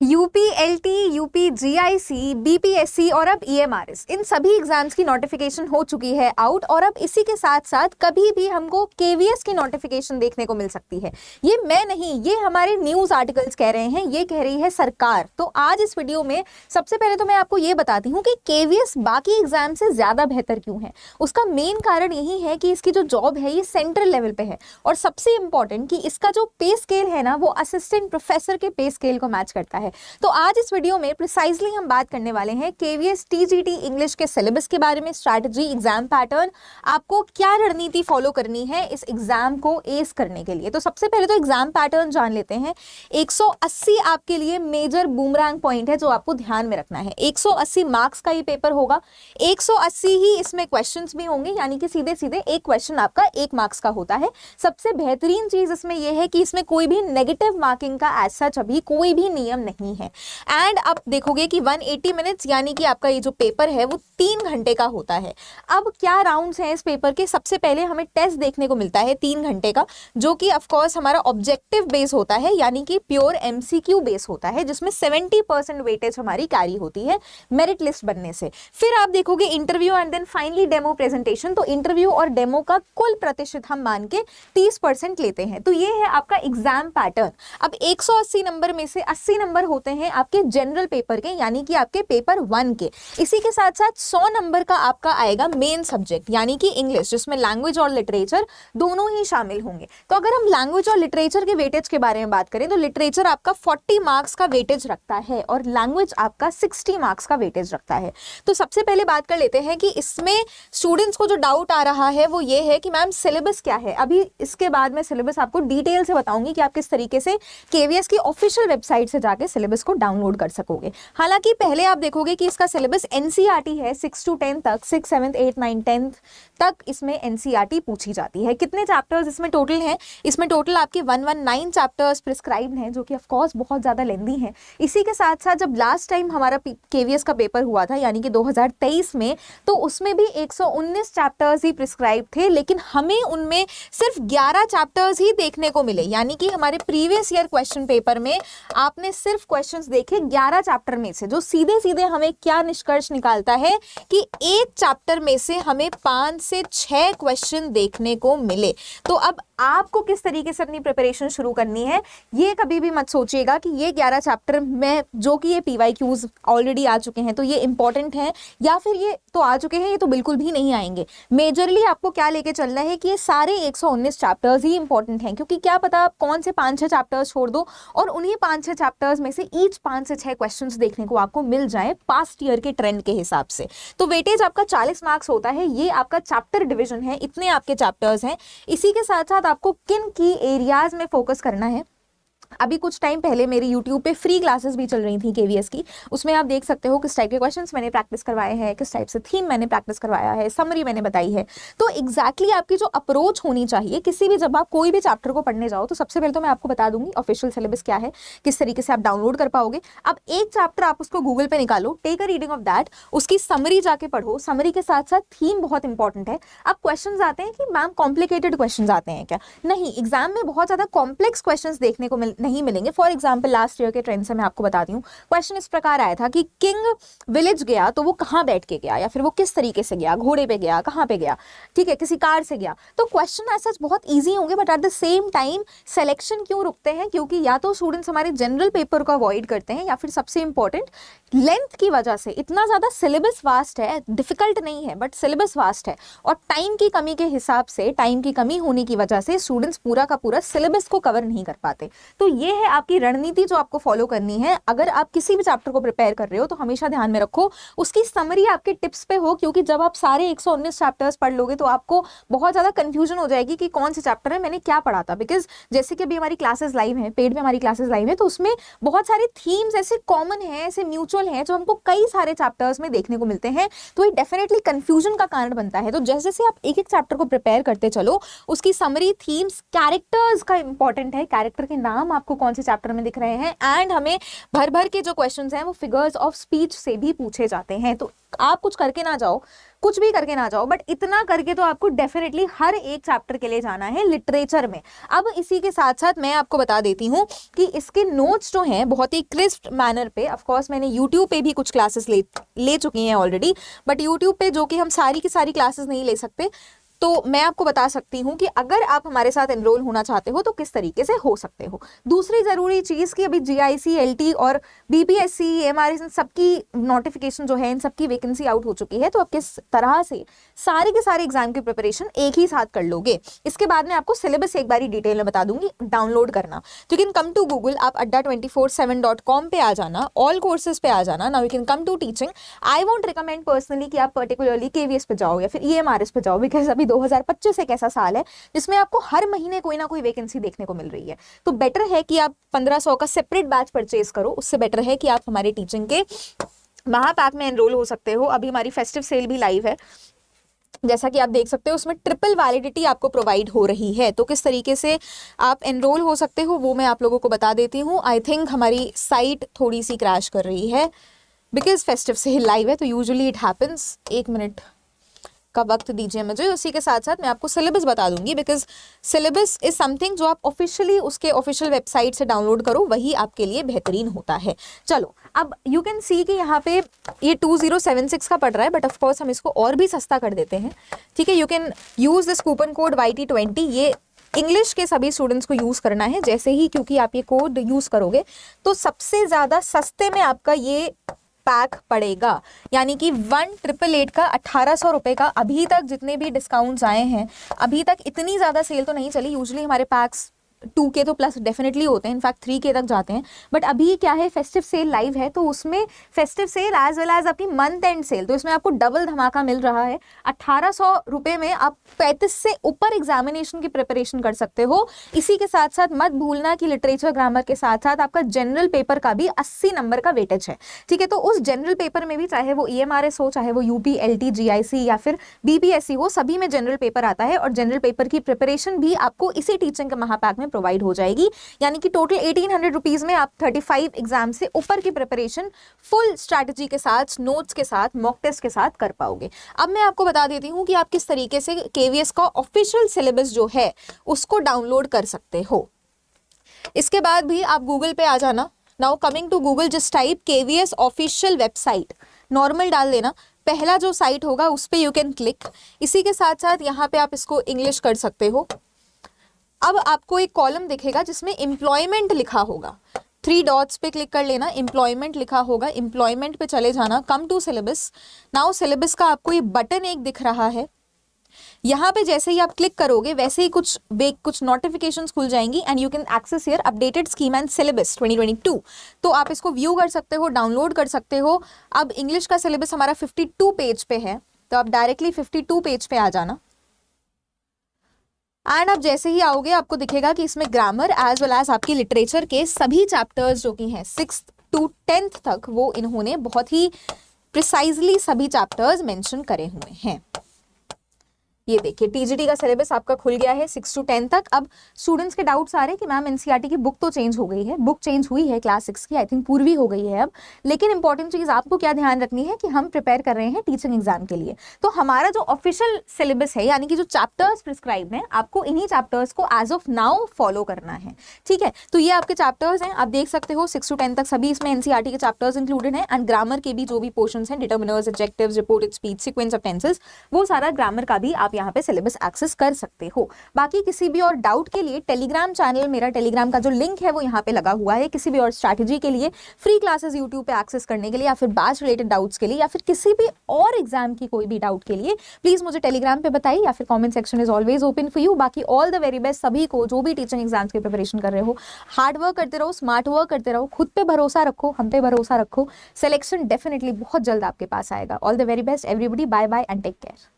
UP LT, UP GIC, BPSC और अब EMRS, इन सभी एग्जाम्स की नोटिफिकेशन हो चुकी है आउट। और अब इसी के साथ साथ कभी भी हमको केवीएस की नोटिफिकेशन देखने को मिल सकती है। ये मैं नहीं, ये हमारे न्यूज आर्टिकल्स कह रहे हैं, ये कह रही है सरकार। तो आज इस वीडियो में सबसे पहले तो मैं आपको ये बताती हूँ कि केवीएस बाकी एग्जाम से ज्यादा बेहतर क्यों है। उसका मेन कारण यही है कि इसकी जो जॉब है ये सेंट्रल लेवल पे है, और सबसे इंपॉर्टेंट कि इसका जो पे स्केल है ना, वो असिस्टेंट प्रोफेसर के पे स्केल को मैच करता है। तो आज इस वीडियो में प्रिसाइजली हम बात करने वाले हैं केवीएस टीजीटी इंग्लिश के सिलेबस के बारे में, स्ट्रैटेजी, एग्जाम पैटर्न, आपको क्या रणनीति फॉलो करनी है इस एग्जाम को एस करने के लिए। तो सबसे पहले तो एग्जाम पैटर्न जान लेते हैं। 180 आपके लिए मेजर बूमरैंग पॉइंट है जो आपको ध्यान में रखना है। 180 मार्क्स का ये पेपर होगा, 180 ही इसमें क्वेश्चंस भी होंगे, यानी कि सीधे सीधे एक क्वेश्चन आपका 1 मार्क्स का होता है। सबसे बेहतरीन चीज इसमें यह है कि इसमें कोई भी नेगेटिव मार्किंग का एज सच अभी कोई भी नियम नहीं है। एंड आप देखोगे कि 180 मिनट्स यानी कि आपका ये जो पेपर है वो 3 घंटे का होता है। अब क्या राउंड्स हैं इस पेपर के? सबसे पहले हमें टेस्ट देखने को मिलता है 3 घंटे का, जो कि ऑफ कोर्स हमारा ऑब्जेक्टिव बेस होता है, यानी कि प्योर एमसीक्यू बेस होता है, जिसमें 70% वेटेज हमारी कैरी होती है मेरिट लिस्ट बनने से। फिर आप देखोगे interview and then finally demo presentation. तो इंटरव्यू और डेमो का कुल प्रतिशत हम मान के 30% लेते हैं। तो ये है आपका एग्जाम पैटर्न। अब 180 नंबर में से 80 नंबर होते हैं आपके जनरल पेपर के, यानी कि आपके पेपर 1 के। इसी के साथ साथ 100 नंबर का आपका आएगा मेन सब्जेक्ट, यानी कि इंग्लिश, जिसमें लैंग्वेज और लिटरेचर दोनों ही शामिल होंगे। तो अगर हम लैंग्वेज और लिटरेचर के वेटेज के बारे में बात करें तो लिटरेचर आपका 40 मार्क्स का वेटेज रखता है और लैंग्वेज आपका 60 मार्क्स का वेटेज रखता है। तो सबसे पहले बात कर लेते हैं कि इसमें स्टूडेंट्स को जो डाउट आ रहा है वो ये है कि मैम सिलेबस क्या है। अभी इसके बाद मैं सिलेबस आपको डिटेल से बताऊंगी कि आप किस तरीके से केवीएस की ऑफिशियल वेबसाइट से जाके सिलेबस को डाउनलोड कर सकोगे। हालांकि पहले आप देखोगे कि इसका सिलेबस एनसीईआरटी है 6 to 10 तक, 6, 7, 8, 9, 10 तक इसमें एनसीईआरटी पूछी जाती है। कितने चैप्टर्स इसमें टोटल हैं? इसमें टोटल आपके 119 चैप्टर्स प्रिस्क्राइब्ड हैं, जो कि ऑफ कोर्स बहुत ज्यादा लेंदी हैं। इसी के साथ साथ जब लास्ट टाइम हमारा केवीएस का पेपर हुआ था, यानी कि 2023 में, तो उसमें भी 119 चैप्टर्स ही प्रिस्क्राइब थे, लेकिन हमें उनमें सिर्फ 11 चैप्टर्स ही देखने को मिले। यानी कि हमारे प्रीवियस ईयर क्वेश्चन पेपर में आपने सिर्फ क्वेश्चंस देखे 11 चैप्टर में से, जो सीधे सीधे हमें क्या निष्कर्ष निकालता है कि एक चैप्टर में से हमें 5 से 6 क्वेश्चन देखने को मिले। तो अब आपको किस तरीके से अपनी प्रिपरेशन शुरू करनी है, ये कभी भी मत सोचिएगा कि ये 11 चैप्टर में, जो कि ये पीवाईक्यूज ऑलरेडी आ चुके हैं तो ये इंपॉर्टेंट हैं, या फिर ये तो आ चुके हैं, ये तो बिल्कुल भी नहीं आएंगे। मेजरली आपको क्या लेके चलना है कि ये सारे 119 चैप्टर्स ही इंपॉर्टेंट हैं, क्योंकि क्या पता आप कौन से 5-6 चैप्टर्स छोड़ दो और उन्हीं 5-6 चैप्टर्स में से ईच 5 से 6 क्वेश्चंस देखने को आपको मिल जाए पास्ट ईयर के ट्रेंड के हिसाब से। तो वेटेज आपका 40 मार्क्स होता है। ये आपका चैप्टर डिवीजन है, इतने आपके चैप्टर्स हैं। इसी के साथ साथ आपको किन की एरियाज में फोकस करना है। अभी कुछ टाइम पहले मेरी YouTube पे फ्री क्लासेस भी चल रही थी केवीएस की, उसमें आप देख सकते हो किस टाइप के क्वेश्चंस मैंने प्रैक्टिस करवाए हैं, किस टाइप से थीम मैंने प्रैक्टिस करवाया है, समरी मैंने बताई है। तो एग्जैक्टली आपकी जो अप्रोच होनी चाहिए किसी भी, जब आप कोई भी चैप्टर को पढ़ने जाओ, तो सबसे पहले तो मैं आपको बता दूंगी ऑफिशियल सिलेबस क्या है, किस तरीके से आप डाउनलोड कर पाओगे। अब एक चैप्टर आप उसको गूगल पे निकालो, take a reading of that, उसकी समरी जाके पढ़ो। समरी के साथ साथ थीम बहुत इंपॉर्टेंट है। अब क्वेश्चंस आते हैं कि मैम कॉम्प्लिकेटेड क्वेश्चंस आते हैं क्या? नहीं, एग्जाम में बहुत ज्यादा कॉम्प्लेक्स क्वेश्चंस देखने को नहीं मिलेंगे। फॉर एग्जाम्पल लास्ट ईयर के ट्रेंड से मैं आपको बताती हूँ, क्वेश्चन इस प्रकार आया था कि किंग विलेज गया तो वो कहाँ बैठ के गया, या फिर वो किस तरीके से गया, घोड़े पे गया, कहाँ पे गया, ठीक है, किसी कार से गया। तो क्वेश्चन ऐसा बहुत इजी होंगे, but at the same time selection क्यों रुकते हैं? क्योंकि या तो स्टूडेंट्स हमारे जनरल पेपर को अवॉइड करते हैं, या फिर सबसे इंपॉर्टेंट लेंथ की वजह से। इतना ज्यादा सिलेबस वास्ट है, डिफिकल्ट नहीं है बट सिलेबस वास्ट है, और टाइम की कमी के हिसाब से, टाइम की कमी होने की वजह से स्टूडेंट्स पूरा का पूरा सिलेबस को कवर नहीं कर पाते। तो ये है आपकी रणनीति जो आपको फॉलो करनी है। अगर आप किसी भी चैप्टर को प्रिपेयर कर रहे हो तो हमेशा ध्यान में रखो उसकी समरी आपके टिप्स पे हो, क्योंकि जब आप सारे 119 चैप्टर्स पढ़ लोगे तो आपको बहुत ज्यादा कंफ्यूजन हो जाएगी कि कौन से चैप्टर है, मैंने क्या पढ़ा था। बिकॉज जैसे कि अभी हमारी क्लासेस लाइव है, पेड में हमारी क्लासेस लाइव है, तो उसमें बहुत सारे थीम्स ऐसे कॉमन है, ऐसे म्यूचुअल हैं, जो हमको कई सारे चैप्टर्स में देखने को मिलते हैं। तो ये डेफिनेटली कंफ्यूजन का कारण बनता है। तो जैसे जैसे आप एक एक चैप्टर को प्रिपेयर करते चलो, उसकी समरी, थीम्स, कैरेक्टर्स का इंपॉर्टेंट है, कैरेक्टर के नाम आपको कौन से चैप्टर में दिख रहे हैं, एंड हमें भर भर के जो क्वेश्चंस हैं वो फिगर्स ऑफ स्पीच से भी पूछे जाते हैं। तो आप कुछ करके ना जाओ, कुछ भी करके ना जाओ, बट इतना करके तो आपको डेफिनेटली हर एक चैप्टर के लिए जाना है लिटरेचर में। अब इसी के साथ साथ मैं आपको बता देती हूँ कि इसके नोट्स जो हैं बहुत ही क्रिस्प मैनर पे, ऑफ कोर्स मैंने यूट्यूब पे भी कुछ क्लासेस ले चुकी हैं ऑलरेडी, बट यूट्यूब पे जो कि हम सारी की सारी क्लासेस नहीं ले सकते, तो मैं आपको बता सकती हूँ कि अगर आप हमारे साथ एनरोल होना चाहते हो तो किस तरीके से हो सकते हो। दूसरी ज़रूरी चीज़ कि अभी जीआईसी, एलटी और बीपीएससी, एमआरएस, इन सबकी नोटिफिकेशन जो है, इन सबकी वैकेंसी आउट हो चुकी है। तो आप किस तरह से सारे के सारे एग्जाम की प्रिपरेशन एक ही साथ कर लोगे, इसके बाद में आपको सिलेबस एक बारी डिटेल में बता दूंगी, डाउनलोड करना। तो you can come to Google, आप adda247.com पे आ जाना, ऑल कोर्सेज पे आ जाना। Now you can come to teaching. I won't recommend personally कि आप पर्टिकुलरली केवीएस पे जाओ या फिर ईएमआरएस पे जाओ, बिकॉज अभी 2025 एक ऐसा साल है जिसमें आपको हर महीने कोई ना कोई वैकेंसी देखने को मिल रही है। तो बेटर है कि आप 1500 का सेपरेट बैच परचेज करो, उससे बेटर है कि आप हमारे टीचिंग के महापैक में एनरोल हो सकते हो। अभी हमारी फेस्टिव सेल भी लाइव है, जैसा कि आप देख सकते हो, उसमें ट्रिपल वैलिडिटी आपको प्रोवाइड हो रही है। तो किस तरीके से आप एनरोल हो सकते हो वो मैं आप लोगों को बता देती हूँ। आई थिंक हमारी साइट थोड़ी सी क्रैश कर रही है बिकॉज फेस्टिव सेल लाइव है, तो यूजुअली इट हैपन्स। 1 मिनट का वक्त दीजिए मुझे, उसी के साथ साथ मैं आपको सिलेबस बता दूंगी, बिकॉज सिलेबस इज समथिंग जो आप ऑफिशियली उसके ऑफिशियल वेबसाइट से डाउनलोड करो, वही आपके लिए बेहतरीन होता है। चलो, अब यू कैन सी कि यहाँ पे ये 2076 का पड़ रहा है, बट ऑफ कोर्स हम इसको और भी सस्ता कर देते हैं। ठीक है, you can use this coupon code YT20। ये इंग्लिश के सभी स्टूडेंट्स को यूज़ करना है जैसे ही, क्योंकि आप ये कोड यूज़ करोगे तो सबसे ज़्यादा सस्ते में आपका ये पैक पड़ेगा, यानी कि 1888 का 1800 रुपये का। अभी तक जितने भी डिस्काउंट्स आए हैं, अभी तक इतनी ज़्यादा सेल तो नहीं चली। यूजुअली हमारे पैक्स 2K तो प्लस डेफिनेटली होते हैं, इनफैक्ट 3K तक जाते हैं। बट अभी क्या है, फेस्टिव सेल लाइव है, तो उसमें festive sale as well as आपकी मंथ एंड सेल, तो इसमें आपको डबल धमाका मिल रहा है। 1800 रुपये में आप 35 से ऊपर एग्जामिनेशन की प्रिपरेशन कर सकते हो। इसी के साथ साथ मत भूलना कि लिटरेचर ग्रामर के साथ साथ आपका जनरल पेपर का भी 80 नंबर का वेटेज है। ठीक है, तो उस जनरल पेपर में भी, चाहे वो EMRS हो, चाहे वो UP, LT, GIC या फिर BPSC हो, सभी में जनरल पेपर आता है। और जनरल पेपर की प्रिपरेशन भी आपको इसी टीचिंग के महापैक में प्रोवाइड हो जाएगी, यानी कि टोटल 1800 रुपीज में आप 35 एग्जाम से ऊपर की प्रिपरेशन फुल स्ट्रैटेजी के साथ, नोट्स के साथ, मॉक टेस्ट के साथ कर पाओगे। अब मैं आपको बता देती हूँ कि आप किस तरीके से KVS का ऑफिशियल सिलेबस जो है उसको डाउनलोड कर सकते हो। इसके बाद भी आप गूगल पे आ जाना। Now coming to Google, just type KVS official website, normal डाल देना, पहला जो साइट होगा उस पर यू कैन क्लिक। इसी के साथ साथ यहाँ पे आप इसको इंग्लिश कर सकते हो। अब आपको एक कॉलम दिखेगा जिसमें एम्प्लॉयमेंट लिखा होगा, 3 डॉट्स पे क्लिक कर लेना, एम्प्लॉयमेंट लिखा होगा, एम्प्लॉयमेंट पे चले जाना, come to syllabus. Now syllabus का आपको ये बटन एक दिख रहा है, यहाँ पे जैसे ही आप क्लिक करोगे वैसे ही कुछ नोटिफिकेशंस खुल जाएंगी and you can access here updated scheme and syllabus 2022। तो आप इसको व्यू कर सकते हो, डाउनलोड कर सकते हो। अब इंग्लिश का सिलेबस हमारा 52 पेज पे है, तो आप डायरेक्टली 52 पेज पे आ जाना एंड आप जैसे ही आओगे आपको दिखेगा कि इसमें ग्रामर एज वेल एज आपकी लिटरेचर के सभी चैप्टर्स जो कि हैं 6th to 10th तक, वो इन्होंने बहुत ही प्रिसाइजली सभी चैप्टर्स मेंशन करे हुए हैं। ये देखिए, TGT का सिलेबस आपका खुल गया है 6 to 10 तक। अब स्टूडेंट्स के डाउट्स आ रहे हैं कि मैम NCERT की बुक तो चेंज हो गई है, बुक चेंज हुई है क्लास 6 की, आई थिंक पूर्वी हो गई है अब। लेकिन इंपॉर्टेंट चीज़ आपको क्या ध्यान रखनी है कि हम प्रिपेयर कर रहे हैं टीचिंग एग्जाम के लिए, तो हमारा जो ऑफिशियल सिलेबस है, यानी कि जो चैप्टर्स प्रिस्क्राइब हैं, आपको इन्हीं चैप्टर्स को एज ऑफ नाउ फॉलो करना है। ठीक है, तो ये आपके चैप्टर्स हैं, आप देख सकते हो 6 to 10 तक सभी इसमें NCERT के चैप्टर्स इंक्लूडेड हैं एंड ग्रामर के भी जो भी पोर्शंस हैं, determiners, adjectives, reported speech, sequence of tenses, वो सारा ग्रामर का भी आप यहाँ पे सिलेबस एक्सेस कर सकते हो। बाकी किसी भी और डाउट के लिए टेलीग्राम चैनल, मेरा टेलीग्राम का जो लिंक है वो यहाँ पे लगा हुआ है। किसी भी और स्ट्रैटेजी के लिए, फ्री क्लासेस यूट्यूब पे एक्सेस करने के लिए, या फिर बैच रिलेटेड डाउट्स के लिए, या फिर किसी भी और एग्जाम की कोई भी डाउट के लिए, प्लीज मुझे टेलीग्राम पे बताइए, या फिर comment section is always open for you. बाकी ऑल द वेरी बेस्ट सभी को जो भी टीचिंग एग्जाम्स की प्रिपरेशन कर रहे हो। हार्ड वर्क करते रहो, स्मार्ट वर्क करते रहो, खुद पे भरोसा रखो, हम पे भरोसा रखो। सिलेक्शन डेफिनेटली बहुत जल्द आपके पास आएगा। All the very best everybody, bye bye and take care.